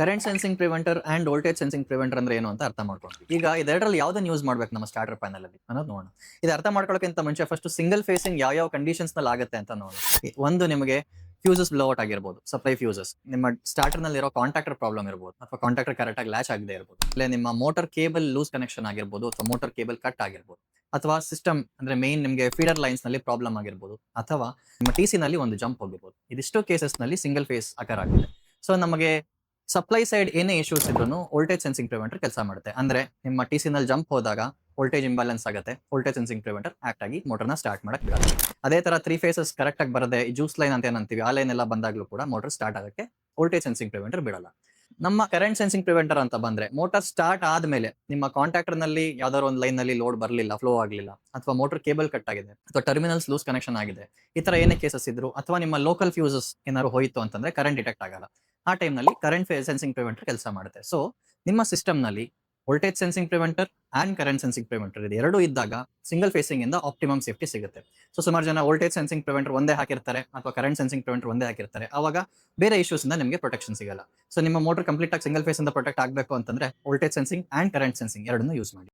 Current sensing preventer and voltage sensing preventer ಅಂದ್ರೆ ಏನು ಅಂತ ಅರ್ಥ ಮಾಡ್ಕೊಂಡ್ವಿ. ಈಗ ಇದೆರಡರಲ್ಲಿ ಯಾವ್ದನ್ನ ಯೂಸ್ ಮಾಡ್ಬೇಕು ನಮ್ಮ ಸ್ಟಾರ್ಟರ್ ಪ್ಯಾನಲ್ ಅಲ್ಲಿ ಅನ್ನೋದು ನೋಡೋಣ. ಇದು ಅರ್ಥ ಮಾಡ್ಕೊಳ್ಳೋಕ್ಕಿಂತ ಮುಂಚೆ ಫಸ್ಟ್ ಸಿಂಗಲ್ ಫೇಸಿಂಗ್ ಯಾವ ಕಂಡೀಷನ್ಸ್ ನಲ್ಲಿ ಆಗುತ್ತೆ ಅಂತ ನೋಡೋಣ. ಒಂದು ನಿಮಗೆ ಫ್ಯೂಸಸ್ ಬ್ಲೋಔಟ್ ಆಗಿರ್ಬೋದು, ಸಪ್ಲೈ ಫ್ಯೂಸಸ್, ನಿಮ್ಮ ಸ್ಟಾರ್ಟರ್ ನಲ್ಲಿ ಇರೋ ಕಾಂಟ್ಯಾಕ್ಟರ್ ಪ್ರಾಬ್ಲಮ್ ಇರಬಹುದು, ಅಥವಾ ಕಾಂಟ್ಯಾಕ್ಟರ್ ಕರೆಕ್ಟ್ ಆಗಿ ಲ್ಯಾಚ್ ಆಗದೆ ಇರಬಹುದು, ಇಲ್ಲ ನಿಮ್ಮ ಮೋಟರ್ ಕೇಬಲ್ ಲೂಸ್ ಕನೆಕ್ಷನ್ ಆಗಿರ್ಬೋದು, ಅಥವಾ ಮೋಟರ್ ಕೇಬಲ್ ಕಟ್ ಆಗಿರ್ಬೋದು, ಅಥವಾ ಸಿಸ್ಟಮ್ ಅಂದ್ರೆ ಮೇನ್ ನಿಮಗೆ ಫೀಡರ್ ಲೈನ್ಸ್ ನಲ್ಲಿ ಪ್ರಾಬ್ಲಮ್ ಆಗಿರ್ಬೋದು, ಅಥವಾ ನಿಮ್ಮ ಟಿ ಸಿ ನಲ್ಲಿ ಒಂದು ಜಂಪ್ ಹೋಗಿರ್ಬೋದು. ಇದಿಷ್ಟು ಕೇಸಸ್ ನಲ್ಲಿ ಸಿಂಗಲ್ ಫೇಸ್ ಆಕಾರ ಆಗುತ್ತೆ. ಸೊ ನಮಗೆ ಸಪ್ಲೈ ಸೈಡ್ ಏನೇ ಇಶ್ಯೂಸ್ ಇದ್ರು ವೋಲ್ಟೇಜ್ ಸೆನ್ಸಿಂಗ್ ಪ್ರಿವೆಂಟರ್ ಕೆಲಸ ಮಾಡುತ್ತೆ. ಅಂದ್ರೆ ನಿಮ್ಮ ಟಿ ಸಿ ನಲ್ಲಿ ಜಂಪ್ ಹೋದಾಗ ವೋಲ್ಟೇಜ್ ಇಂಬ್ಯಾಲೆನ್ಸ್ ಆಗುತ್ತೆ, ವೋಲ್ಟೇಜ್ ಸೆನ್ಸಿಂಗ್ ಪ್ರಿವೆಂಟರ್ ಆಕ್ಟ್ ಆಗಿ ಮೋಟರ್ನ ಸ್ಟಾರ್ಟ್ ಮಾಡಕ್ ಬಿಡಲ್ಲ. ಅದೇ ತರ 3 ಫೇಸಸ್ ಕರೆಕ್ಟ್ ಆಗಿ ಬರದೆ ಜ್ಯೂಸ್ ಲೈನ್ ಅಂತ ಏನಂತೀವಿ, ಆ ಲೈನ್ ಎಲ್ಲ ಬಂದಾಗ್ಲೂ ಕೂಡ ಮೋಟರ್ ಸ್ಟಾರ್ಟ್ ಆಗಕ್ಕೆ ವೋಲ್ಟೇಜ್ ಸೆನ್ಸಿಂಗ್ ಪ್ರಿವೆಂಟರ್ ಬಿಡಲ್ಲ. ನಮ್ಮ ಕರೆಂಟ್ ಸೆನ್ಸಿಂಗ್ ಪ್ರಿವೆಂಟರ್ ಅಂತ ಬಂದ್ರೆ ಮೋಟರ್ ಸ್ಟಾರ್ಟ್ ಆದ್ಮೇಲೆ ನಿಮ್ಮ ಕಾಂಟ್ಯಾಕ್ಟರ್ ನಲ್ಲಿ ಯಾವ್ದಾದ್ರು ಒಂದು ಲೈನ್ ನಲ್ಲಿ ಲೋಡ್ ಬರಲಿಲ್ಲ, ಫ್ಲೋ ಆಗಲಿಲ್ಲ, ಅಥವಾ ಮೋಟರ್ ಕೇಬಲ್ ಕಟ್ ಆಗಿದೆ, ಅಥವಾ ಟರ್ಮಿನಲ್ಸ್ ಲೂಸ್ ಕನೆಕ್ಷನ್ ಆಗಿದೆ, ಈ ತರ ಏನೇ ಕೇಸಸ್ ಇದ್ರು, ಅಥವಾ ನಿಮ್ಮ ಲೋಕಲ್ ಫ್ಯೂಸಸ್ ಏನಾದ್ರು ಹೋಯ್ತು ಅಂತಂದ್ರೆ ಕರೆಂಟ್ ಡಿಟೆಕ್ಟ್ ಆಗಲ್ಲ. ಆ ಟೈಮ್ ನಲ್ಲಿ ಕರೆಂಟ್ ಸೆನ್ಸಿಂಗ್ ಪ್ರಿವೆಂಟರ್ ಕೆಲಸ ಮಾಡುತ್ತೆ. ಸೊ ನಿಮ್ಮ ಸಿಸ್ಟಮ್ ನಲ್ಲಿ voltage sensing preventer and current sensing preventer ಇದು ಎರಡು ಇದ್ದಾಗ ಸಿಂಗಲ್ ಫೇಸಿಂಗ್ ಇಂದ ಆಪ್ಟಿಮಮ್ ಸೇಫ್ಟಿ ಸಿಗುತ್ತೆ. ಸೊ ಸುಮಾರು ಜನ ವೋಲ್ಟೇಜ್ ಸೆನ್ಸಿಂಗ್ ಪ್ರಿವೆಂಟರ್ ಒಂದೇ ಹಾಕಿರ್ತಾರೆ, ಅಥವಾ ಕರೆಂಟ್ ಸೆನ್ಸಿಂಗ್ ಪ್ರಿವೆಂಟರ್ ಒಂದೇ ಹಾಕಿರ್ತಾರೆ. ಅವಾಗ ಬೇರೆ ಇಶ್ಯೂಸ್ ಇಂದ ನಿಮಗೆ ಪ್ರೊಟೆಕ್ಷನ್ ಸಿಗಲ್ಲ. ಸೊ ನಿಮ್ಮ ಮೋಟರ್ ಕಂಪ್ಲೀಟ್ ಆಗಿ ಸಿಂಗಲ್ ಫೇಸ್ ಇಂದ ಪ್ರೊಟೆಕ್ಟ್ ಆಗಬೇಕು ಅಂತಂದ್ರೆ voltage sensing and current sensing ಎರಡನ್ನೂ ಯೂಸ್ ಮಾಡಿ.